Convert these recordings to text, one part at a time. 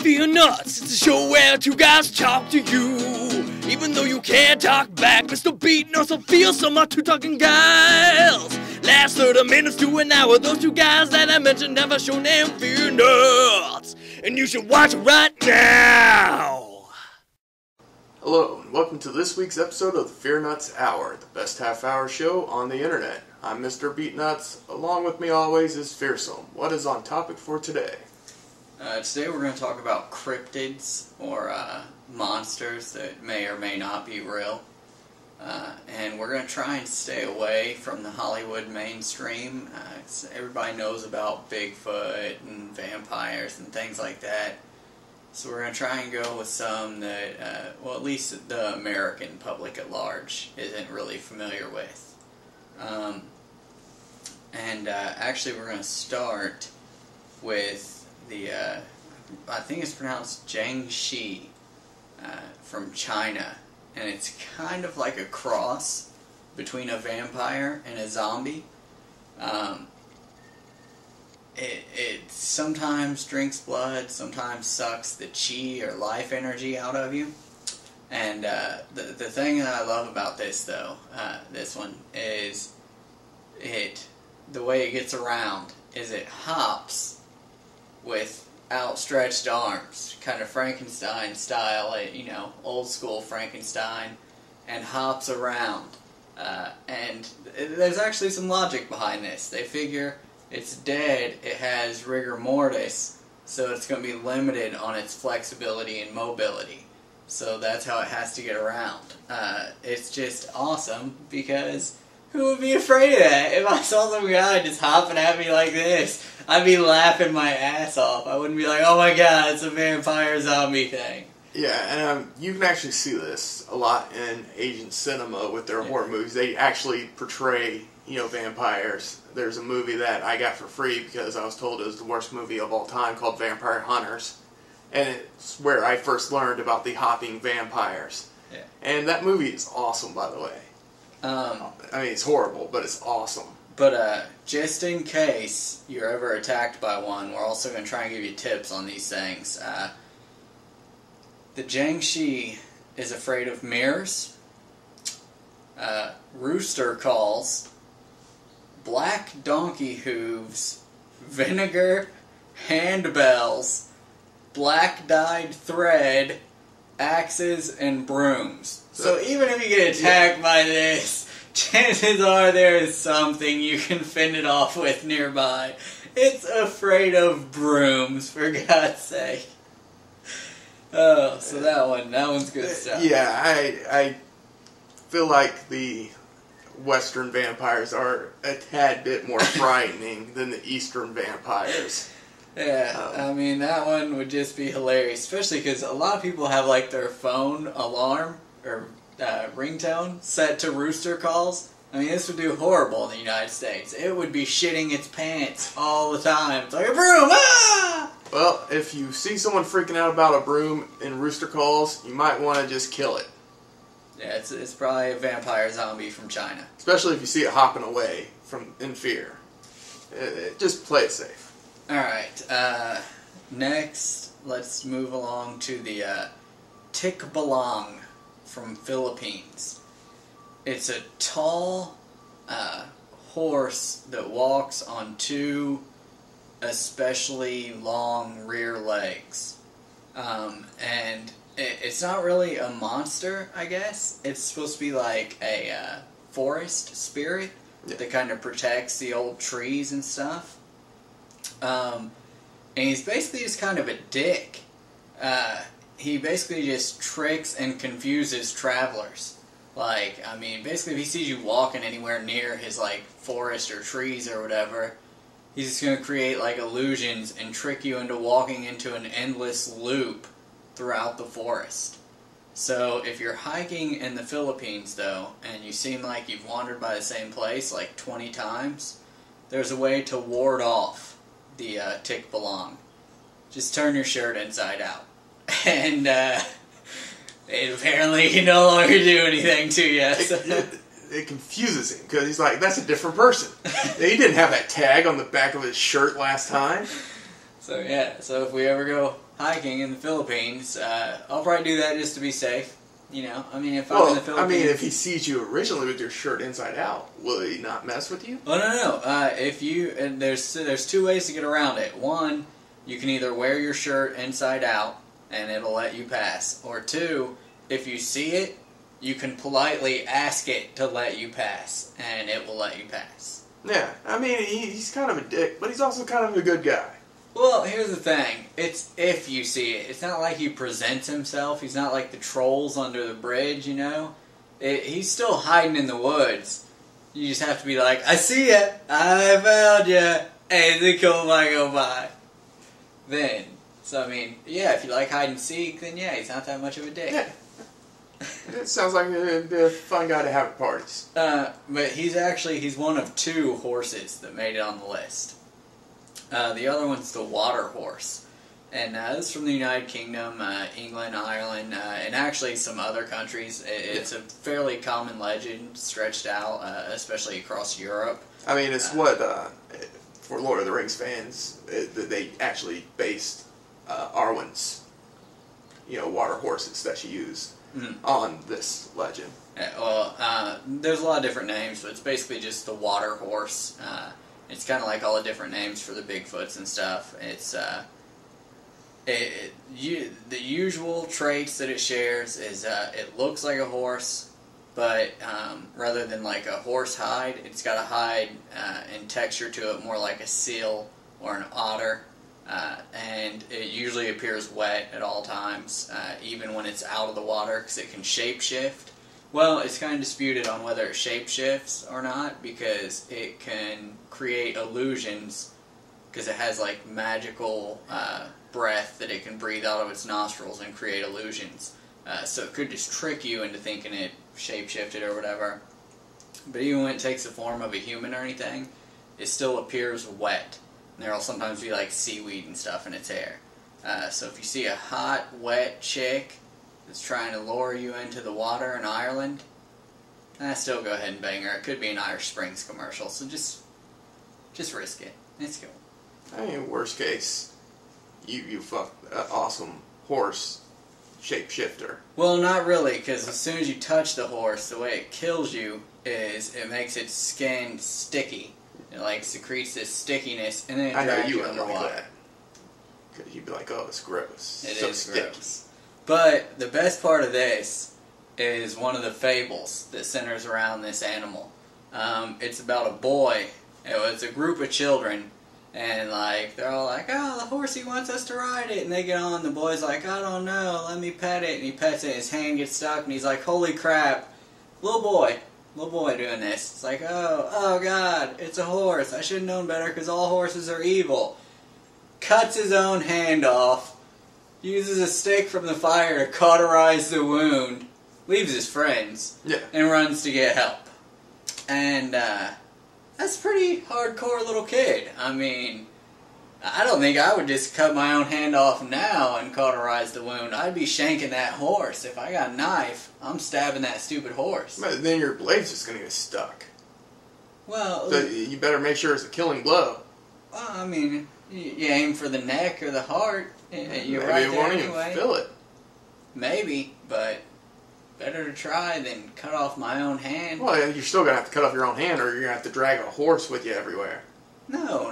FearnutZ, it's a show where two guys talk to you. Even though you can't talk back, Mr. Beatnuts will feel so much to talking guys. Last 30 minutes to an hour, those two guys that I mentioned have a show named FearnutZ. And you should watch it right now. Hello, and welcome to this week's episode of the FearnutZ Hour, the best half-hour show on the internet. I'm Mr. Beatnuts. Along with me always is Fearsome. What is on topic for today? Today we're going to talk about cryptids, or monsters that may or may not be real. And we're going to try and stay away from the Hollywood mainstream. Everybody knows about Bigfoot and vampires and things like that. So we're going to try and go with some that, well, at least the American public at large isn't really familiar with. Actually we're going to start with the, I think it's pronounced Jiang Shi, from China. And it's kind of like a cross between a vampire and a zombie. It sometimes drinks blood, sometimes sucks the chi or life energy out of you. And the thing that I love about this, though, this one, is the way it gets around is it hops with outstretched arms, kind of Frankenstein style, you know, old school Frankenstein, and hops around. And there's actually some logic behind this. They figure it's dead, it has rigor mortis, so it's going to be limited on its flexibility and mobility. So that's how it has to get around. It's just awesome, because who would be afraid of that? If I saw some guy just hopping at me like this, I'd be laughing my ass off. I wouldn't be like, oh my god, it's a vampire zombie thing. Yeah, and you can actually see this a lot in Asian cinema with their horror movies. They actually portray, you know, vampires. There's a movie that I got for free because I was told it was the worst movie of all time called Vampire Hunters. And it's where I first learned about the hopping vampires. Yeah. And that movie is awesome, by the way. I mean, it's horrible, but it's awesome. But just in case you're ever attacked by one, we're also going to try and give you tips on these things. The Jiang Shi is afraid of mirrors, rooster calls, black donkey hooves, vinegar, handbells, black dyed thread, axes, and brooms. So even if you get attacked by this, chances are there is something you can fend it off with nearby. It's afraid of brooms, for God's sake. Oh, so that one's good stuff. Yeah, I feel like the Western vampires are a tad bit more frightening than the Eastern vampires. Yeah, I mean, that one would just be hilarious, especially because a lot of people have, like, their phone alarm or ringtone set to rooster calls. I mean, this would do horrible in the United States. It would be shitting its pants all the time. It's like, a broom! Ah! Well, if you see someone freaking out about a broom in rooster calls, you might want to just kill it. Yeah, it's probably a vampire zombie from China. Especially if you see it hopping away in fear. Just play it safe. Alright, next, let's move along to the Tikbalang from Philippines. It's a tall horse that walks on two especially long rear legs. And it's not really a monster, I guess. It's supposed to be like a forest spirit that kind of protects the old trees and stuff. And he's basically just kind of a dick. He basically just tricks and confuses travelers. Like, I mean, basically if he sees you walking anywhere near his, like, forest or trees or whatever, he's just going to create, like, illusions and trick you into walking into an endless loop throughout the forest. So, if you're hiking in the Philippines, though, and you seem like you've wandered by the same place, like, 20 times, there's a way to ward off the Tikbalang. Just turn your shirt inside out. And it apparently can no longer do anything to you. So. It confuses him, because he's like, that's a different person. He didn't have that tag on the back of his shirt last time. So yeah, so if we ever go hiking in the Philippines, I'll probably do that just to be safe. You know, I mean, if I'm in the Philippines... I mean, if he sees you originally with your shirt inside out, will he not mess with you? Oh, no. If you... And there's two ways to get around it. One, you can either wear your shirt inside out, and it'll let you pass. Or two, if you see it, you can politely ask it to let you pass, and it will let you pass. Yeah, I mean, he's kind of a dick, but he's also kind of a good guy. Well, here's the thing. It's if you see it. It's not like he presents himself. He's not like the trolls under the bridge, you know? He's still hiding in the woods. You just have to be like, I see ya! I found ya! Hey, is it cool if I go by? Then. So, I mean, yeah, if you like hide and seek, then yeah, he's not that much of a dick. Yeah. It sounds like it'd be a fun guy to have at parties. But he's one of 2 horses that made it on the list. The other one's the water horse. And this is from the United Kingdom, England, Ireland, and actually some other countries. It's a fairly common legend stretched out, especially across Europe. I mean, it's what, for Lord of the Rings fans, they actually based Arwen's, water horses that she used on this legend. There's a lot of different names, but it's basically just the water horse. It's kind of like all the different names for the Bigfoots and stuff. It's the usual traits that it shares is it looks like a horse, but rather than like a horse hide, it's got a hide and texture to it more like a seal or an otter. And it usually appears wet at all times, even when it's out of the water, because it can shapeshift. Well, it's kind of disputed on whether it shapeshifts or not, because it can create illusions, because it has like magical breath that it can breathe out of its nostrils and create illusions. So it could just trick you into thinking it shapeshifted or whatever. But even when it takes the form of a human or anything, it still appears wet. And there will sometimes be like seaweed and stuff in its hair. So if you see a hot, wet chick that's trying to lure you into the water in Ireland, still go ahead and bang her. It could be an Irish Springs commercial, so just risk it. It's cool. I mean, worst case, you fuck an awesome horse shapeshifter. Well, not really, because as soon as you touch the horse, the way it kills you is it makes its skin sticky. It like secretes this stickiness, and then it drags you underwater. Because you'd be like, oh, it's gross. It so is sticky. gross. But the best part of this is one of the fables that centers around this animal. It's about a boy. It's a group of children, and like they're all like, oh, the horsey wants us to ride it, and they get on. The boy's like, I don't know, let me pet it, and he pets it, his hand gets stuck, and he's like, holy crap, little boy doing this. It's like, oh god, it's a horse. I should have known better, because all horses are evil. Cuts his own hand off, uses a stick from the fire to cauterize the wound, leaves his friends, and runs to get help. And that's a pretty hardcore little kid. I mean, I don't think I would just cut my own hand off now and cauterize the wound. I'd be shanking that horse. If I got a knife, I'm stabbing that stupid horse. But then your blade's just going to get stuck. Well, so you better make sure it's a killing blow. Well, I mean, you aim for the neck or the heart. You're right Maybe it there won't anyway. even feel it. Maybe, but better to try than cut off my own hand. Well, you're still going to have to cut off your own hand, or you're going to have to drag a horse with you everywhere. No.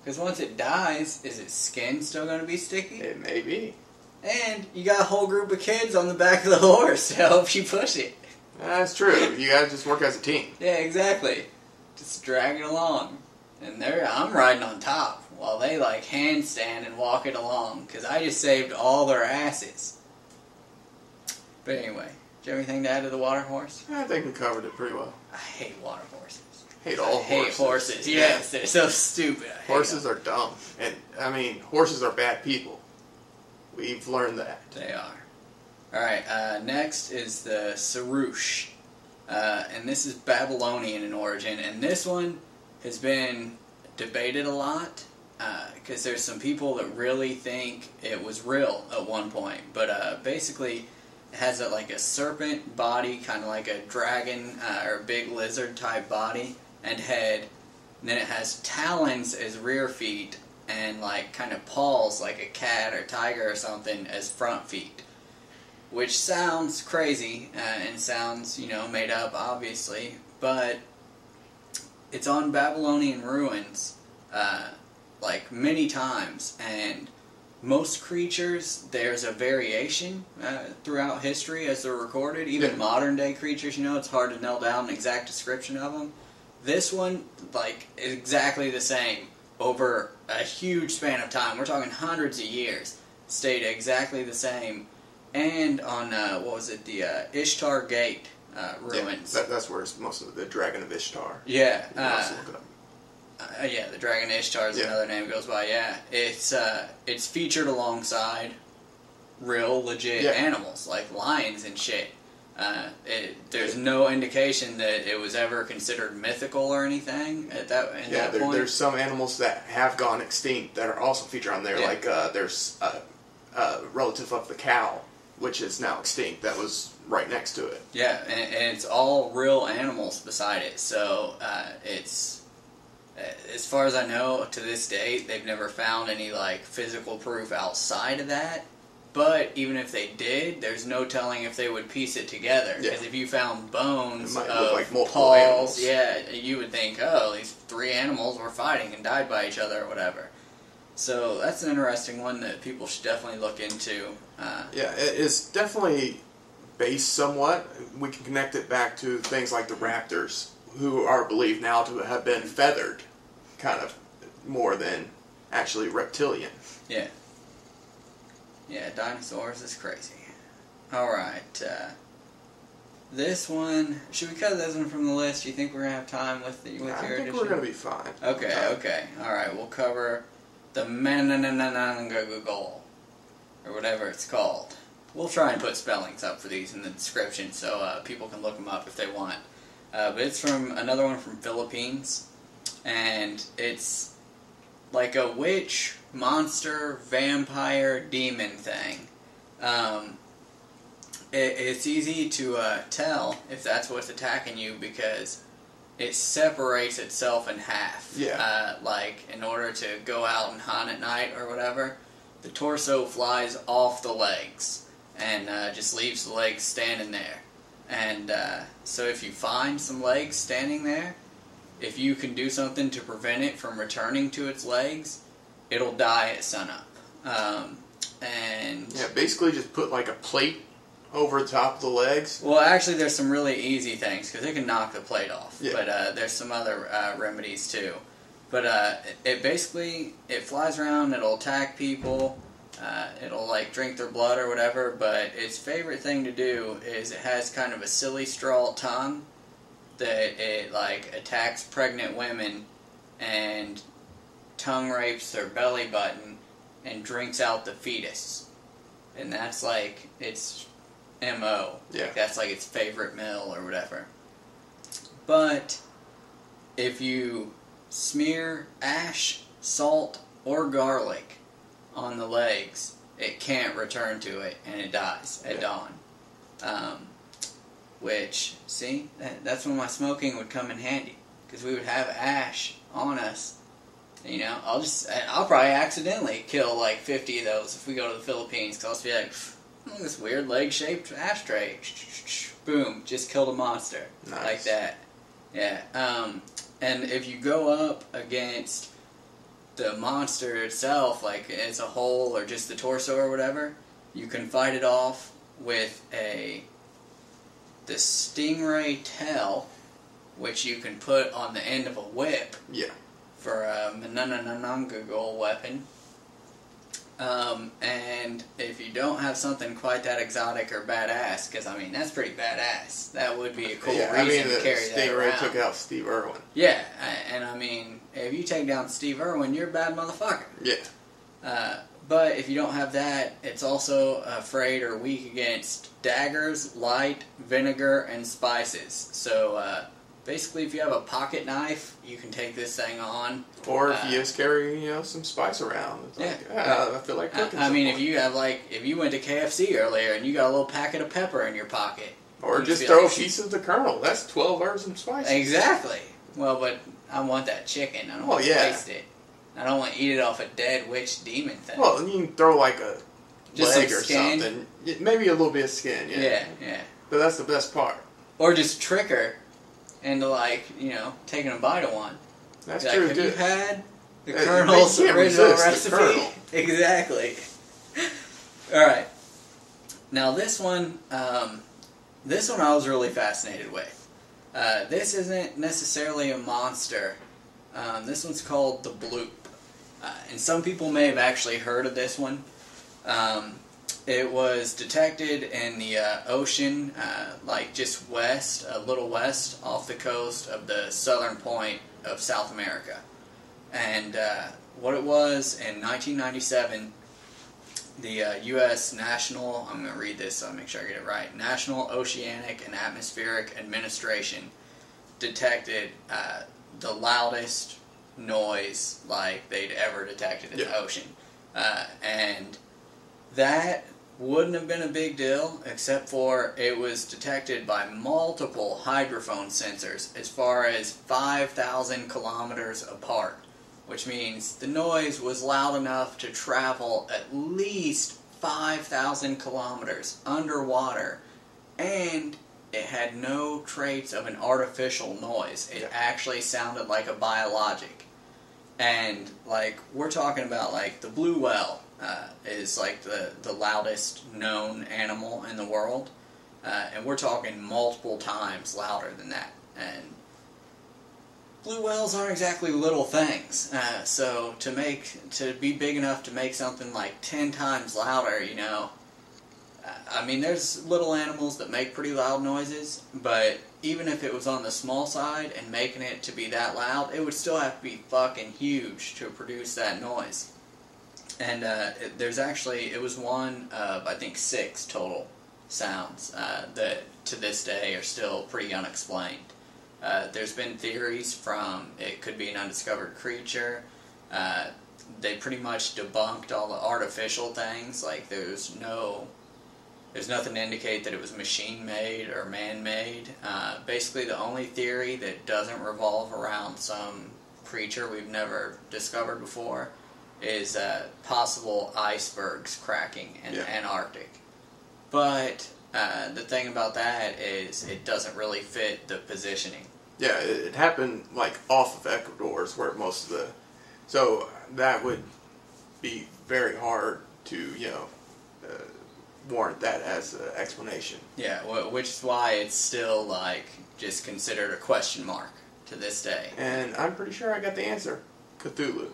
Because once it dies, is its skin still going to be sticky? It may be. And you got a whole group of kids on the back of the horse to help you push it. That's true. You got to just work as a team. Yeah, exactly. Just drag it along. And I'm riding on top while they like handstand and walk it along, because I just saved all their asses. But anyway, do you have anything to add to the water horse? I think we covered it pretty well. I hate water horses. I hate horses. Yes, they're so stupid. Horses are dumb. And, I mean, horses are bad people. We've learned that. They are. Alright, next is the Sirrush. And this is Babylonian in origin. And this one has been debated a lot, because there's some people that really think it was real at one point. But basically, it has like a serpent body, kind of like a dragon or a big lizard type body and head. And then it has talons as rear feet, and like kind of paws like a cat or tiger or something as front feet. Which sounds crazy, and sounds, you know, made up, obviously, but it's on Babylonian ruins, like, many times, and most creatures, there's a variation throughout history as they're recorded. Even modern-day creatures, you know, it's hard to nail down an exact description of them. This one, like, is exactly the same over a huge span of time. We're talking hundreds of years. Stayed exactly the same. And on, what was it, the Ishtar Gate ruins. Yeah, that's where it's most of the Dragon of Ishtar. Yeah. You can also look it up. Yeah, the Dragon Ishtar is another name it goes by, yeah. It's featured alongside real, legit animals, like lions and shit. There's no indication that it was ever considered mythical or anything at that point. There's some animals that have gone extinct that are also featured on there. Like, there's a relative of the cow, which is now extinct, that was right next to it. Yeah, and it's all real animals beside it, so it's, as far as I know, to this date, they've never found any, like, physical proof outside of that, but even if they did, there's no telling if they would piece it together, because if you found bones it might of look like multiple paws, animals. yeah, you would think, oh, these 3 animals were fighting and died by each other or whatever. So that's an interesting one that people should definitely look into. It's definitely based somewhat. We can connect it back to things like the raptors, who are believed now to have been feathered, kind of more than actually reptilian. Yeah. Yeah, dinosaurs is crazy. Alright, this one, should we cut this one from the list? Do you think we're going to have time with your edition? I think we're going to be fine. Okay. Alright, we'll cover the Manananggal, or whatever it's called. We'll try and put spellings up for these in the description so people can look them up if they want. But it's from another one from Philippines, and it's like a witch, monster, vampire, demon thing. It's easy to tell if that's what's attacking you because it separates itself in half. Yeah. Like, in order to go out and hunt at night or whatever, the torso flies off the legs and just leaves the legs standing there. And so if you find some legs standing there, if you can do something to prevent it from returning to its legs, it'll die at sunup. And basically just put like a plate over the top of the legs. Well, actually, there's some really easy things because it can knock the plate off. Yeah. But there's some other remedies too. But it basically flies around. It'll attack people. It'll like drink their blood or whatever. But its favorite thing to do is it has kind of a silly straw tongue that it like attacks pregnant women and tongue rapes their belly button and drinks out the fetus. And that's like its MO. Yeah. Like, that's like its favorite meal or whatever. But if you smear ash, salt, or garlic on the legs, it can't return to it and it dies at dawn. Which, see, that's when my smoking would come in handy. Because we would have ash on us. You know, I'll probably accidentally kill like 50 of those if we go to the Philippines. Because I'll just be like, look at this weird leg-shaped ashtray. Boom, just killed a monster. Nice. Like that. Yeah. And if you go up against the monster itself, like as a whole or just the torso or whatever, you can fight it off with the stingray tail, which you can put on the end of a whip. Yeah. For a Manananggal weapon. And if you don't have something quite that exotic or badass, because I mean that's pretty badass. That would be a cool reason to carry that around. Stingray took out Steve Irwin. Yeah, and I mean if you take down Steve Irwin, you're a bad motherfucker. Yeah. But if you don't have that, it's also afraid or weak against daggers, light, vinegar, and spices. So basically, if you have a pocket knife, you can take this thing on. Or if you just carry, some spice around. It's like, I feel like cooking. I mean, if you have if you went to KFC earlier and you got a little packet of pepper in your pocket. Or just throw a piece of the kernel. That's 12 herbs and spices. Exactly. Well, but I want that chicken. I don't want to waste it. I don't want to eat it off a dead witch demon thing. Well, you can throw like a Just leg some or skin. something. Maybe a little bit of skin, yeah. Yeah. But that's the best part. Or just trick her into, like, you know, taking a bite of one. That's Like, true, have too. you had the You Colonel's can't original resist the recipe? Colonel. Exactly. Alright. Now this one I was really fascinated with. This isn't necessarily a monster. This one's called the Bloop. And some people may have actually heard of this one. It was detected in the ocean, like just west, a little west off the coast of the southern point of South America. And what it was, in 1997, the U.S. National, I'm going to read this so I make sure I get it right, National Oceanic and Atmospheric Administration detected the loudest noise like they'd ever detected in the ocean. And that wouldn't have been a big deal except for it was detected by multiple hydrophone sensors as far as 5,000 kilometers apart, which means the noise was loud enough to travel at least 5,000 kilometers underwater, and it had no traits of an artificial noise. It actually sounded like a biologic. And, like, we're talking about, like, the blue whale is, like, the loudest known animal in the world. And we're talking multiple times louder than that. And blue whales aren't exactly little things. So to be big enough to make something like 10 times louder, you know, I mean, there's little animals that make pretty loud noises, but even if it was on the small side and making it to be that loud, it would still have to be fucking huge to produce that noise. And it was one of, I think, 6 total sounds that to this day are still pretty unexplained. There's been theories from it could be an undiscovered creature. They pretty much debunked all the artificial things, like there's nothing to indicate that it was machine-made or man-made. Basically, the only theory that doesn't revolve around some creature we've never discovered before is possible icebergs cracking in the Antarctic. But the thing about that is it doesn't really fit the positioning. Yeah, it happened like off of Ecuador is where most of the... So that would be very hard to, you know, warrant that as an explanation. Yeah, which is why it's still, like, just considered a question mark to this day. And I'm pretty sure I got the answer. Cthulhu.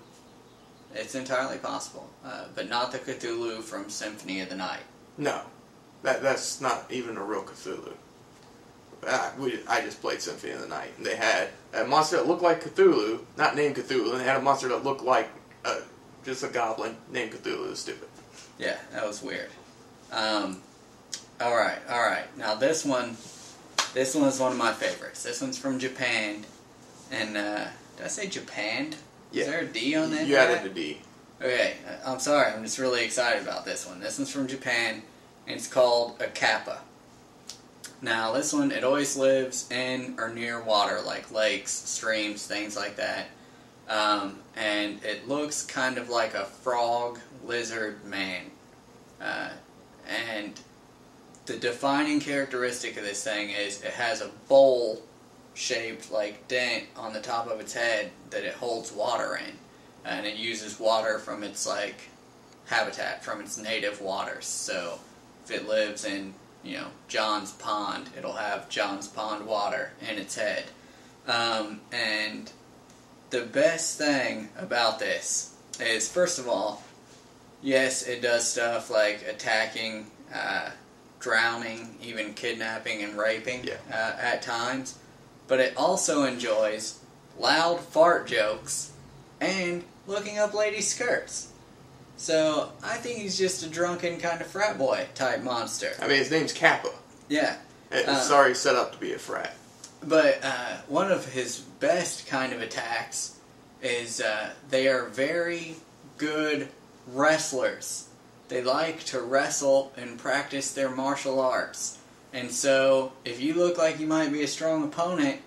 It's entirely possible, but not the Cthulhu from Symphony of the Night. No, that's not even a real Cthulhu. I just played Symphony of the Night, and they had a monster that looked like Cthulhu, not named Cthulhu, and they had a monster that looked like just a goblin named Cthulhu. It was stupid. Yeah, that was weird. Alright. Now this one is one of my favorites. This one's from Japan, and did I say Japan? Yeah. Is there a D on that? You added a D. Okay, I'm sorry, I'm just really excited about this one. This one's from Japan, and it's called a Kappa. Now, this one, it always lives in or near water, like lakes, streams, things like that. And it looks kind of like a frog lizard man. And the defining characteristic of this thing is it has a bowl-shaped like dent on the top of its head that it holds water in. And it uses water from its like habitat, from its native waters. So if it lives in, you know, John's Pond, it'll have John's Pond water in its head. And the best thing about this is, first of all, yes, it does stuff like attacking, drowning, even kidnapping and raping at times. But it also enjoys loud fart jokes and looking up ladies' skirts. So, I think he's just a drunken kind of frat boy type monster. I mean, his name's Kappa. Yeah. It's already set up to be a frat. But one of his best kind of attacks is they are very good wrestlers. They like to wrestle and practice their martial arts. And so, if you look like you might be a strong opponent,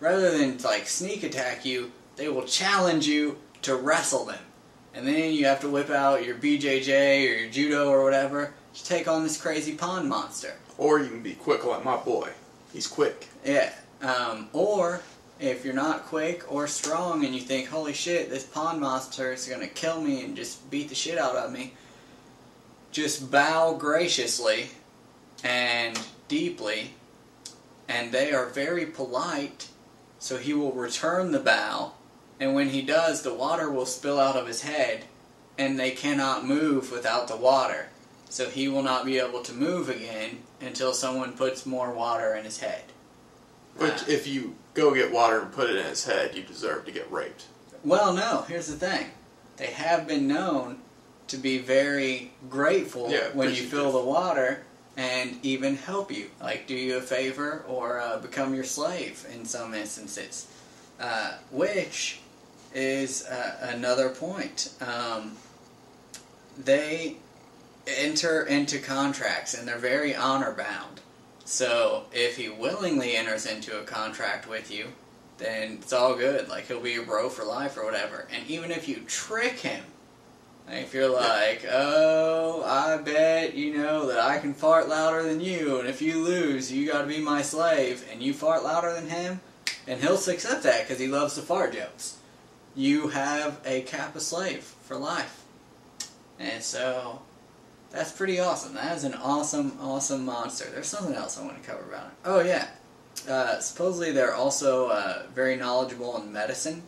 rather than like sneak attack you, they will challenge you to wrestle them. And then you have to whip out your BJJ or your judo or whatever to take on this crazy pond monster. Or you can be quick like my boy. He's quick. Yeah. Or if you're not quick or strong and you think, holy shit, this pond monster is going to kill me and just beat the shit out of me, just bow graciously and deeply, and they are very polite, so he will return the bow, and when he does, the water will spill out of his head, and they cannot move without the water. So he will not be able to move again until someone puts more water in his head. Which, if you go get water and put it in his head, you deserve to get raped. Well, no, here's the thing. They have been known to be very grateful when you fill the water and even help you. Like, do you a favor or become your slave in some instances. Which is another point. They enter into contracts and they're very honor bound. So if he willingly enters into a contract with you, then it's all good. Like, he'll be your bro for life or whatever. And even if you trick him, like if you're like, oh, I bet you know that I can fart louder than you, and if you lose, you gotta be my slave, and you fart louder than him, and he'll accept that because he loves the fart jokes. You have a Kappa slave for life. And so that's pretty awesome. That is an awesome, awesome monster. There's something else I want to cover about it. Oh, yeah. Supposedly they're also very knowledgeable in medicine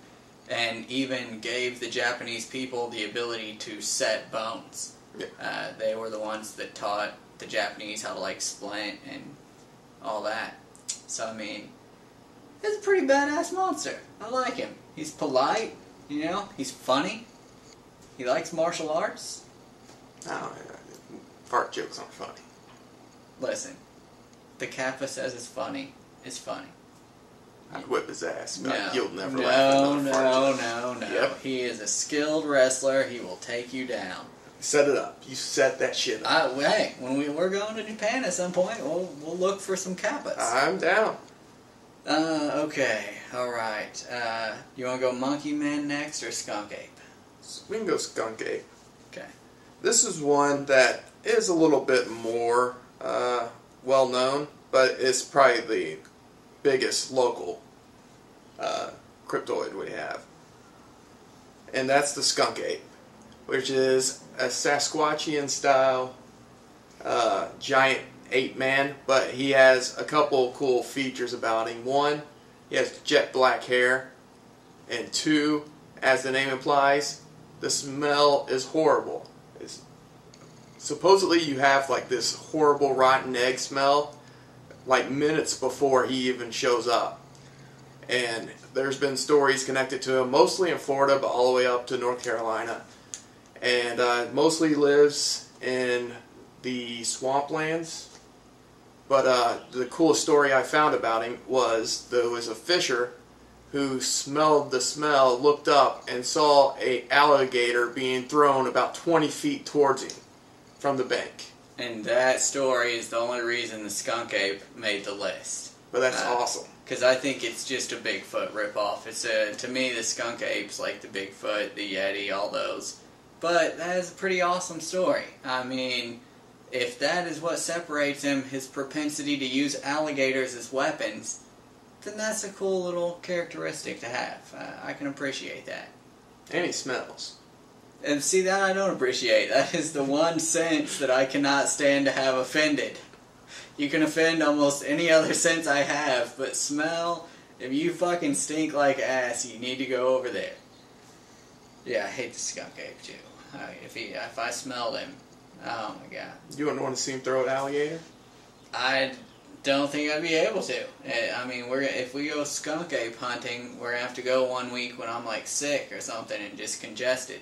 and even gave the Japanese people the ability to set bones. Yeah. They were the ones that taught the Japanese how to, like, splint and all that. So, I mean, it's a pretty badass monster. I like him. He's polite, you know, he's funny. He likes martial arts. Oh, fart jokes aren't funny. Listen, the Kappa says it's funny. It's funny. I'd whip his ass, but No, you'll never laugh at another fart joke. No. Yep. He is a skilled wrestler. He will take you down. Set it up. You set that shit up. Hey, when we're going to Japan at some point, we'll look for some Kappas. I'm down. Okay, alright. You want to go Monkey Man next or Skunk Ape? We can go Skunk Ape. Okay. This is one that is a little bit more well known, but it's probably the biggest local cryptoid we have. And that's the Skunk Ape, which is a Sasquatchian style giant ape man, but he has a couple cool features about him. One, he has jet black hair, and two, as the name implies, the smell is horrible. Supposedly you have like this horrible rotten egg smell like minutes before he even shows up. And there's been stories connected to him, mostly in Florida, but all the way up to North Carolina. And mostly lives in the swamplands. But the coolest story I found about him was there was a fisher who smelled the smell, looked up, and saw an alligator being thrown about 20 feet towards him from the bank. And that story is the only reason the Skunk Ape made the list. But that's awesome. Because I think it's just a Bigfoot ripoff. To me, the Skunk Ape's like the Bigfoot, the Yeti, all those. But that is a pretty awesome story. I mean, if that is what separates him, his propensity to use alligators as weapons, then that's a cool little characteristic to have. I can appreciate that. And he smells. And see, that I don't appreciate. That is the one sense that I cannot stand to have offended. You can offend almost any other sense I have, but smell, if you fucking stink like ass, you need to go over there. Yeah, I hate the Skunk Ape too. If I smelled him, oh my god. You wouldn't want to see him throw an alligator? I don't think I'd be able to. I mean, if we go Skunk Ape hunting, we're going to have to go 1 week when I'm like sick or something and just congested.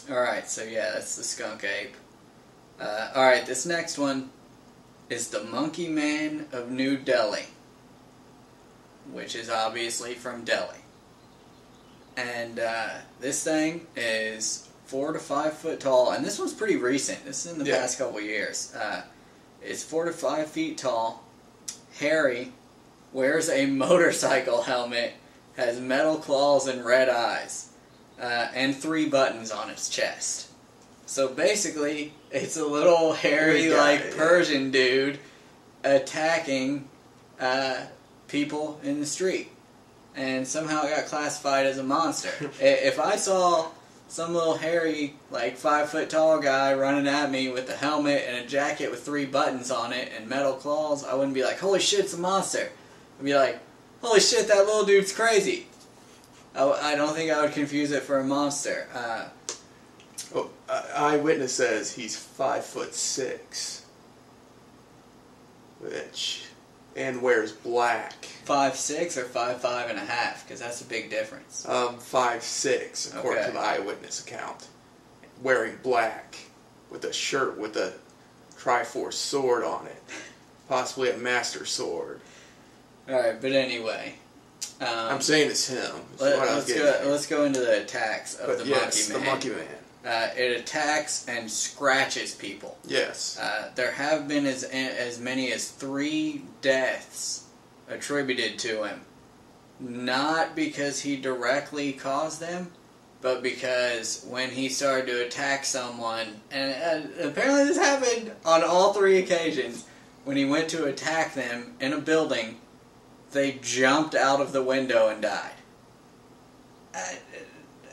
Alright, so yeah, that's the Skunk Ape. Alright, this next one is the Monkey Man of New Delhi, which is obviously from Delhi. And this thing is 4 to 5 foot tall, and this one's pretty recent. This is in the past couple years. It's 4 to 5 feet tall, hairy, wears a motorcycle helmet, has metal claws and red eyes. and 3 buttons on its chest. So basically, it's a little hairy, like Persian dude attacking people in the street, and somehow it got classified as a monster. If I saw some little hairy, like 5 foot tall guy running at me with a helmet and a jacket with 3 buttons on it and metal claws, I wouldn't be like, "Holy shit, it's a monster." I'd be like, "Holy shit, that little dude's crazy." I don't think I would confuse it for a monster. Eyewitness says he's 5'6", and wears black. 5'6" or 5'5.5", because that's a big difference. 5'6", according to the eyewitness account. Wearing black, with a shirt with a Triforce sword on it, possibly a master sword. All right, but anyway. I'm saying it's him. Let's go into the attacks of the Monkey Man. the Monkey Man. It attacks and scratches people. Yes. There have been as many as 3 deaths attributed to him. Not because he directly caused them, but because when he started to attack someone, and apparently this happened on all 3 occasions, when he went to attack them in a building, they jumped out of the window and died.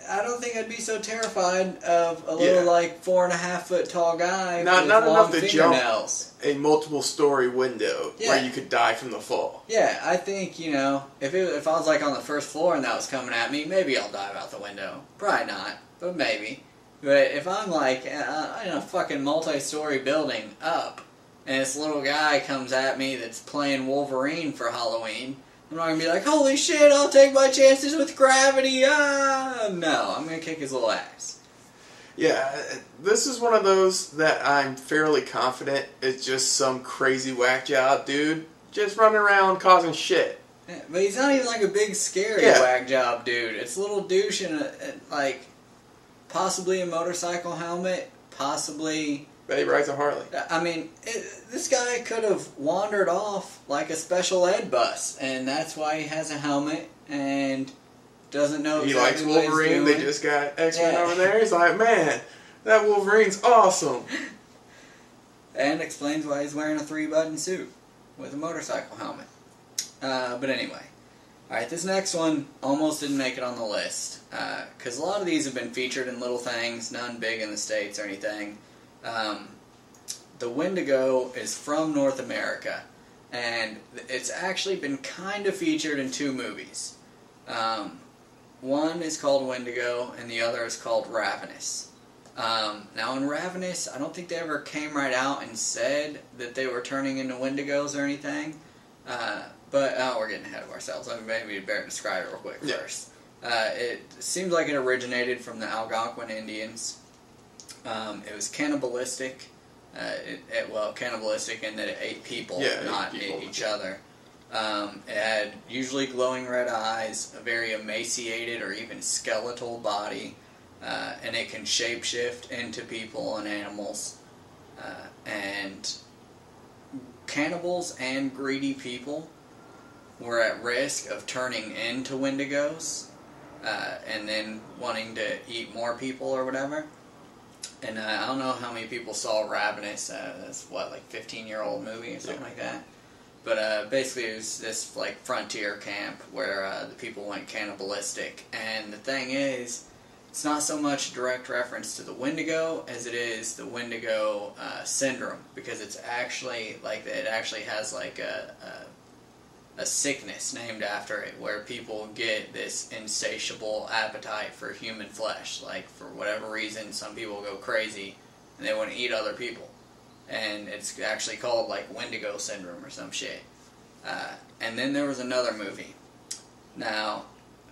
I don't think I'd be so terrified of a little, like, 4.5 foot tall guy not with long enough to fingernails. Jump a multiple story window where you could die from the fall. Yeah, I think, you know, if I was, like, on the first floor and that was coming at me, maybe I'll dive out the window. Probably not, but maybe. But if I'm, like, in a fucking multi-story building up, and this little guy comes at me that's playing Wolverine for Halloween, I'm not going to be like, "Holy shit, I'll take my chances with gravity, No, I'm going to kick his little ass. Yeah, this is one of those that I'm fairly confident is just some crazy whack job dude just running around causing shit. Yeah, but he's not even like a big scary whack job dude. It's a little douche in like, possibly a motorcycle helmet, possibly... But he rides a Harley. I mean, this guy could have wandered off like a special ed bus, and that's why he has a helmet and doesn't know exactly he likes Wolverine. They just got X-Men over there. He's like, "Man, that Wolverine's awesome." And explains why he's wearing a 3-button suit with a motorcycle helmet. But anyway. Alright, this next one almost didn't make it on the list. Because a lot of these have been featured in little things, none big in the States or anything. The Wendigo is from North America, and it's actually been kind of featured in 2 movies. One is called Wendigo, and the other is called Ravenous. Now in Ravenous, I don't think they ever came right out and said that they were turning into Wendigos or anything, but we're getting ahead of ourselves. Maybe we'd better describe it real quick first. It seems like it originated from the Algonquin Indians. It was cannibalistic. Cannibalistic in that it ate people, not each other. It had usually glowing red eyes, a very emaciated or even skeletal body, and it can shapeshift into people and animals. And cannibals and greedy people were at risk of turning into Wendigos, and then wanting to eat more people or whatever. And I don't know how many people saw Ravenous. That's what, like 15-year-old movie or something like that. But basically, it was this like frontier camp where the people went cannibalistic. And the thing is, it's not so much direct reference to the Wendigo as it is the Wendigo syndrome, because it's actually like it actually has like a sickness named after it, where people get this insatiable appetite for human flesh. Like, for whatever reason, some people go crazy and they want to eat other people. And it's actually called, like, Wendigo syndrome or some shit. And then there was another movie. Now,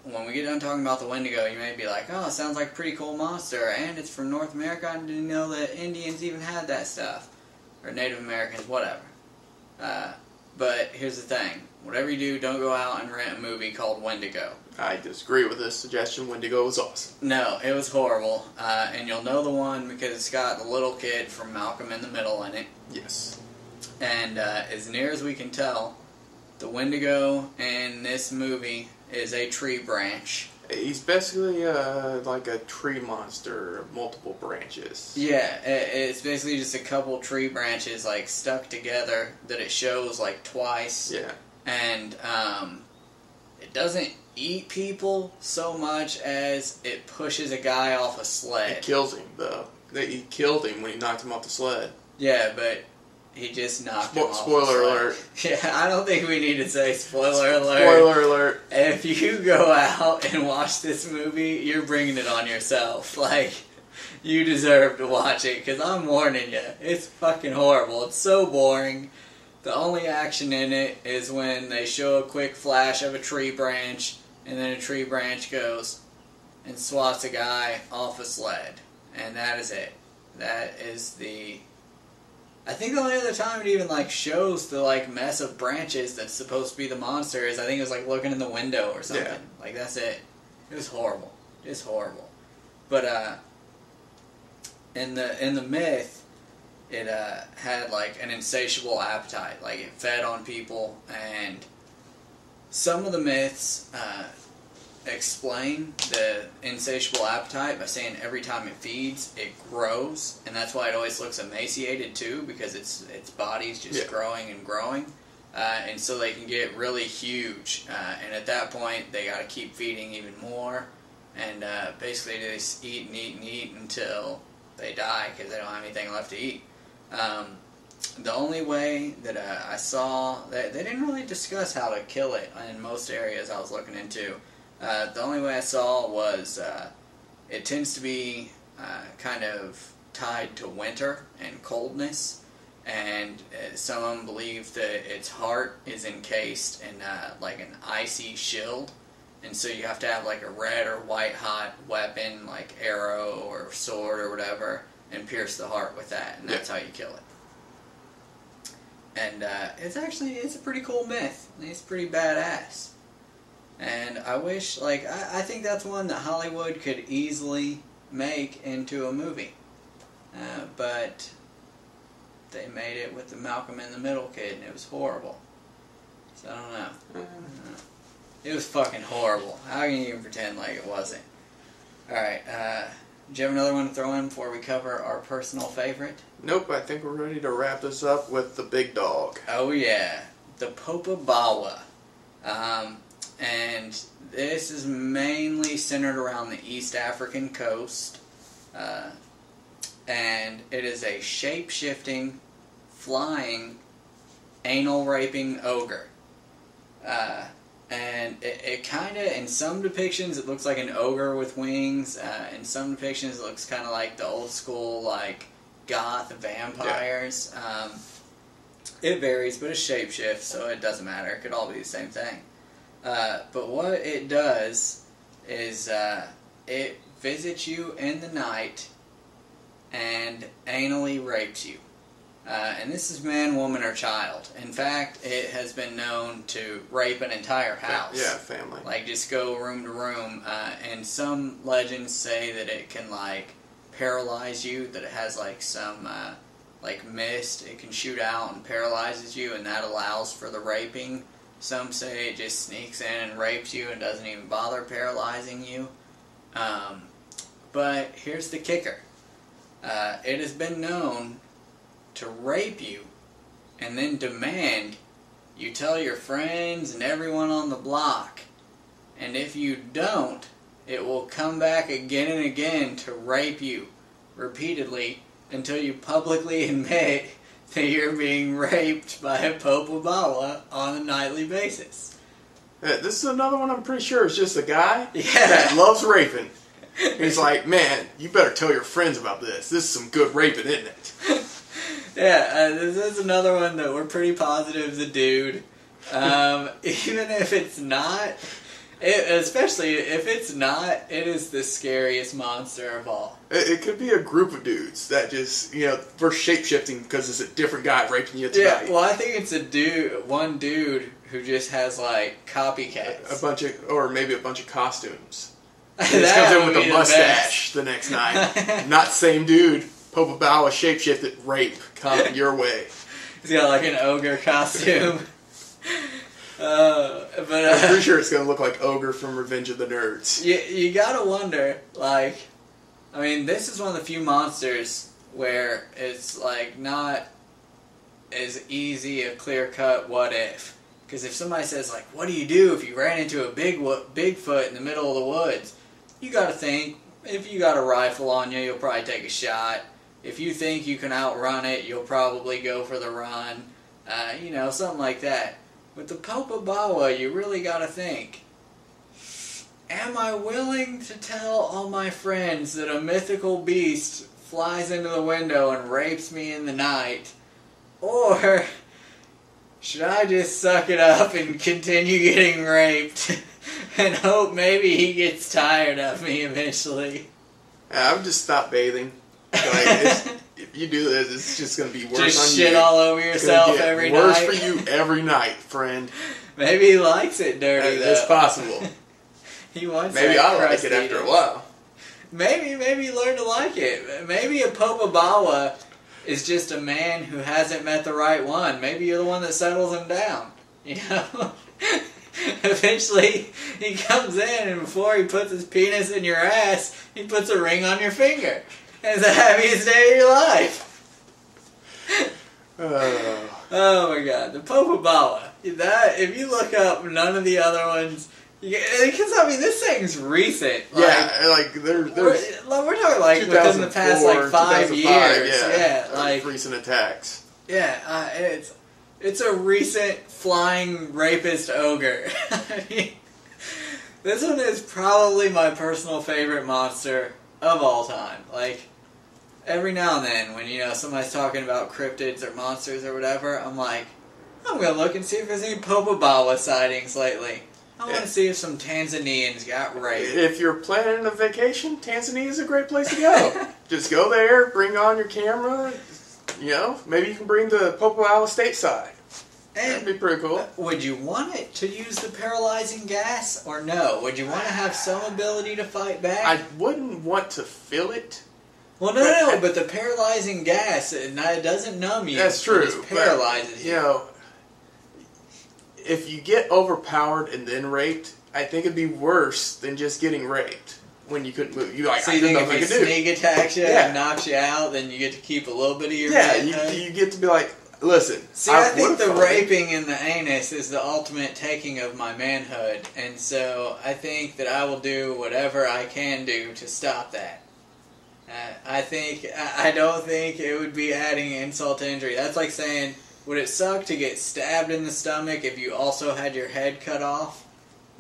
when we get done talking about the Wendigo, you may be like, "Oh, it sounds like a pretty cool monster, and it's from North America. I didn't know that Indians even had that stuff. Or Native Americans, whatever." But here's the thing. Whatever you do, don't go out and rent a movie called Wendigo. I disagree with this suggestion. Wendigo was awesome. No, it was horrible. And you'll know the one because it's got the little kid from Malcolm in the Middle in it. Yes. And as near as we can tell, the Wendigo in this movie is a tree branch. He's basically like a tree monster of multiple branches. Yeah, it's basically just a couple tree branches like stuck together that it shows like twice. Yeah. And it doesn't eat people so much as it pushes a guy off a sled. It kills him though. He killed him when he knocked him off the sled. Yeah, but he just knocked him off Spoiler the sled. alert. Yeah, I don't think we need to say spoiler alert. Spoiler alert. If you go out and watch this movie, you're bringing it on yourself. Like, you deserve to watch it, because I'm warning you. It's fucking horrible. It's so boring. The only action in it is when they show a quick flash of a tree branch, and then a tree branch goes and swats a guy off a sled. And that is it. That is the... I think the only other time it even like shows the like mess of branches that's supposed to be the monster is I think it was like looking in the window or something. Yeah. Like that's it. It was horrible. It's horrible. But in the myth, it had like an insatiable appetite. Like it fed on people, and some of the myths explain the insatiable appetite by saying every time it feeds, it grows, and that's why it always looks emaciated too, because its body's just growing and growing, and so they can get really huge, and at that point they got to keep feeding even more, and basically they just eat and eat and eat until they die because they don't have anything left to eat. The only way that I saw that they didn't really discuss how to kill it in most areas I was looking into. The only way I saw was it tends to be kind of tied to winter and coldness, and some of them believe that its heart is encased in like an icy shield, and so you have to have like a red or white hot weapon like arrow or sword or whatever and pierce the heart with that, and that's how you kill it. And it's a pretty cool myth. It's pretty badass. And I wish, like, I think that's one that Hollywood could easily make into a movie. But they made it with the Malcolm in the Middle kid, and it was horrible. So I don't know. It was fucking horrible. How can you even pretend like it wasn't? Alright, do you have another one to throw in before we cover our personal favorite? Nope, I think we're ready to wrap this up with the big dog. Oh yeah, the Popobawa. And this is mainly centered around the East African coast. And it is a shape-shifting, flying, anal-raping ogre. And it kind of, in some depictions, it looks like an ogre with wings. In some depictions, it looks kind of like the old school, like, goth vampires. Yeah. It varies, but it's shape-shift, so it doesn't matter. It could all be the same thing. But what it does is it visits you in the night and anally rapes you. And this is man, woman, or child. In fact, it has been known to rape an entire house. Yeah, family. Like, just go room to room. And some legends say that it can, like, paralyze you, that it has, like, some, like, mist. It can shoot out and paralyzes you, and that allows for the raping. Some say it just sneaks in and rapes you and doesn't even bother paralyzing you. But here's the kicker. It has been known to rape you and then demand you tell your friends and everyone on the block. And if you don't, it will come back again and again to rape you repeatedly until you publicly admit that you're being raped by a Popobawa on a nightly basis. This is another one I'm pretty sure is just a guy Yeah. that loves raping. He's like, man, you better tell your friends about this. This is some good raping, isn't it? Yeah, this is another one that we're pretty positive is a dude. Even if it's not, especially if it's not, it is the scariest monster of all. It could be a group of dudes that just, we're shape-shifting because it's a different guy raping you tonight. Yeah, well, I think it's one dude who just has, like, copycats. Or maybe a bunch of costumes. He just comes in with a mustache the next night. Not same dude. Popobawa shapeshifted rape coming your way. He's got, like, an ogre costume. I'm pretty sure it's gonna look like Ogre from Revenge of the Nerds. You gotta wonder, like, I mean, this is one of the few monsters where it's like not as easy a clear-cut what if. Because if somebody says, like, what do you do if you ran into a Bigfoot in the middle of the woods? You gotta think, if you got a rifle on you, you'll probably take a shot. If you think you can outrun it, you'll probably go for the run. You know, something like that. With the Popobawa, you really gotta think, am I willing to tell all my friends that a mythical beast flies into the window and rapes me in the night? Or should I just suck it up and continue getting raped and hope maybe he gets tired of me eventually? I would just stop bathing. Like, if you do this, it's just going to be worse just on you. Just shit all over yourself every night. Worse for you every night, friend. Maybe he likes it dirty, though. It's possible. He wants Maybe I'll like it after a while. Maybe you learn to like it. Maybe a Popobawa is just a man who hasn't met the right one. Maybe you're the one that settles him down. You know? Eventually, he comes in, and before he puts his penis in your ass, he puts a ring on your finger. And it's the happiest day of your life. Oh my god, the Popobawa. That, if you look up none of the other ones, because I mean this thing's recent. Like, yeah, like we're talking like within the past like 5 years. Yeah, like recent attacks. Yeah, it's a recent flying rapist ogre. I mean, this one is probably my personal favorite monster of all time. Like, every now and then, when, you know, somebody's talking about cryptids or monsters or whatever, I'm like, I'm going to look and see if there's any Popobawa sightings lately. I want to see if some Tanzanians got raped. If you're planning a vacation, Tanzania is a great place to go. Just go there, bring on your camera, you know, maybe you can bring the Popobawa stateside. That'd be pretty cool. Would you want it to use the paralyzing gas or no? Would you want to have some ability to fight back? I wouldn't want to feel it. Well, no, but the paralyzing gas, it doesn't numb you. That's true. It just paralyzes you. You know, if you get overpowered and then raped, I think it'd be worse than just getting raped when you couldn't move. You like, so you think if it sneak attacks you and knocks you out, then you get to keep a little bit of your manhood? you get to be like, listen. See, I think the raping in the anus is the ultimate taking of my manhood, and so I think that I will do whatever I can do to stop that. I don't think it would be adding insult to injury. That's like saying, would it suck to get stabbed in the stomach if you also had your head cut off?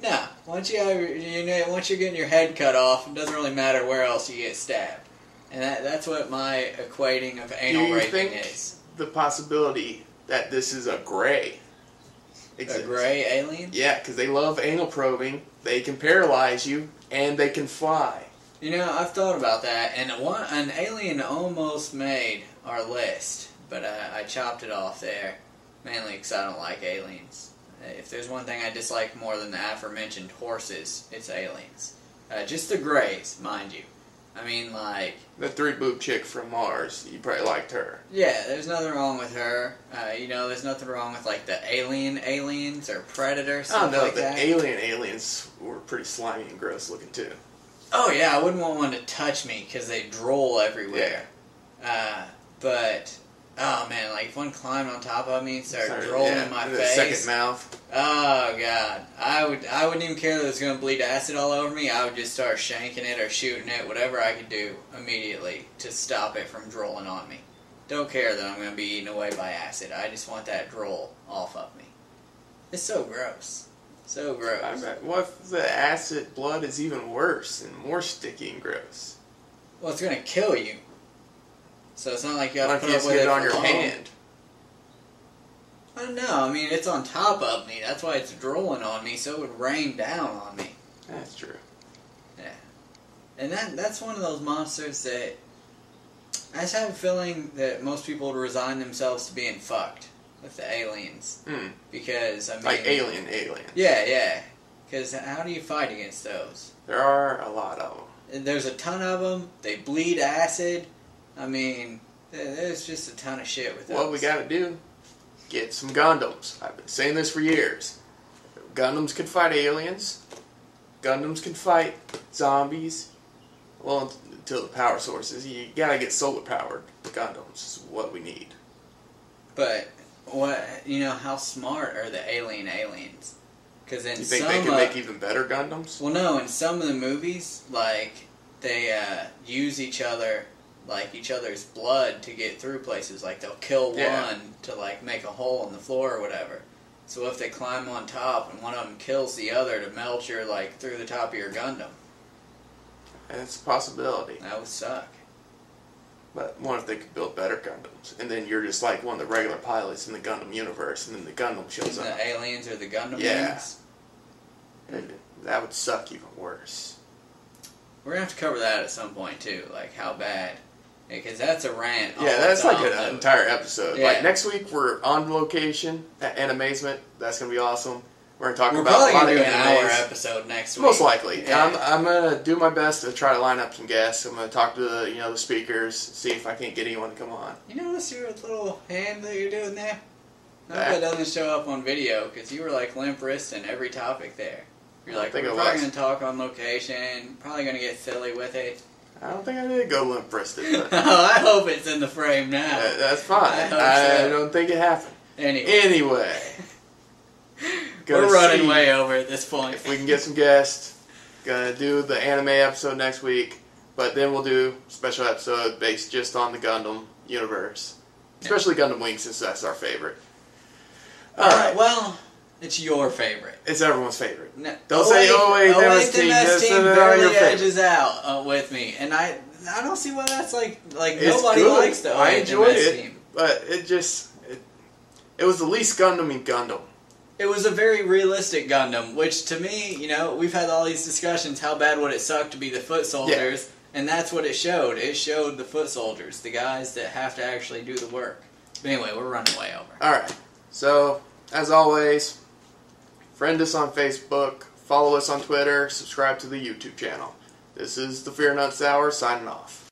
No. Once you're getting your head cut off, it doesn't really matter where else you get stabbed. And that's what my equating of anal raping is. The possibility that this is a gray exists. A gray alien? Yeah, because they love anal probing, they can paralyze you, and they can fly. You know, I've thought about that, and an alien almost made our list, but I chopped it off there, mainly because I don't like aliens. If there's one thing I dislike more than the aforementioned horses, it's aliens. Just the grays, mind you. I mean, like... The three-boob chick from Mars, you probably liked her. Yeah, there's nothing wrong with her. You know, there's nothing wrong with, like, the aliens or predators, stuff like that. I don't know, the aliens were pretty slimy and gross looking, too. Oh, yeah, I wouldn't want one to touch me, because they drool everywhere. Yeah. But, oh, man, like, if one climbed on top of me and started drooling in my face... second mouth. Oh, God. I wouldn't even care that it was going to bleed acid all over me. I would just start shanking it or shooting it, whatever I could do immediately to stop it from drooling on me. Don't care that I'm going to be eaten away by acid. I just want that drool off of me. It's so gross. So gross. What if the acid blood is even worse and more sticky and gross? Well, it's going to kill you. So it's not like you have to put up with it it on your hand. I don't know. I mean, it's on top of me. That's why it's drooling on me, so it would rain down on me. That's true. Yeah. And that's one of those monsters that... I just have a feeling that most people would resign themselves to being fucked with the aliens. Because, I mean... Like aliens. Yeah. Because how do you fight against those? There are a lot of them. There's a ton of them. They bleed acid. I mean, there's just a ton of shit with those. What we gotta do, get some condoms. I've been saying this for years. Gundams can fight aliens. Gundams can fight zombies. Well, until the power sources. You gotta get solar powered Gundams is what we need. But how smart are the aliens? Because in you think they can make even better Gundams? Well, no. In some of the movies, like they use each other's blood to get through places. Like they'll kill one to like make a hole in the floor or whatever. So if they climb on top and one of them kills the other to melt your through the top of your Gundam, it's a possibility. That would suck. But what if they could build better Gundams? And then you're just like one of the regular pilots in the Gundam universe, and then the Gundam shows up. The aliens or the Gundam wings? And that would suck even worse. We're going to have to cover that at some point, too. Like, how bad. Because that's a rant. Yeah, that's like an entire episode. Yeah. Like, next week, we're on location at Animazement. That's going to be awesome. We're going to talk about probably a lot going to of do an hour episode next week. Most likely. Yeah. I'm going to do my best to try to line up some guests. I'm going to talk to the speakers, see if I can't get anyone to come on. You notice your little hand that you're doing there? I hope it doesn't show up on video, because you were like limp-wristing every topic there. You're like, we're probably going to talk on location, probably going to get silly with it. I don't think I did go limp-wristed. I hope it's in the frame now. That's fine. I don't think it happened. Anyway. We're running way over at this point. If we can get some guests, gonna do the anime episode next week, but then we'll do a special episode based just on the Gundam universe. Especially Gundam Wing, since that's our favorite. Alright. Well, it's your favorite. It's everyone's favorite. No, don't say, the MS team barely edges out with me. And I don't see why that's like nobody likes the I enjoyed MS it, team. but it was the least Gundam in Gundam. It was a very realistic Gundam, which to me, we've had all these discussions, how bad would it suck to be the foot soldiers, and that's what it showed. It showed the foot soldiers, the guys that have to actually do the work. But anyway, we're running way over. Alright, so, as always, friend us on Facebook, follow us on Twitter, subscribe to the YouTube channel. This is the FearnutZ Hour, signing off.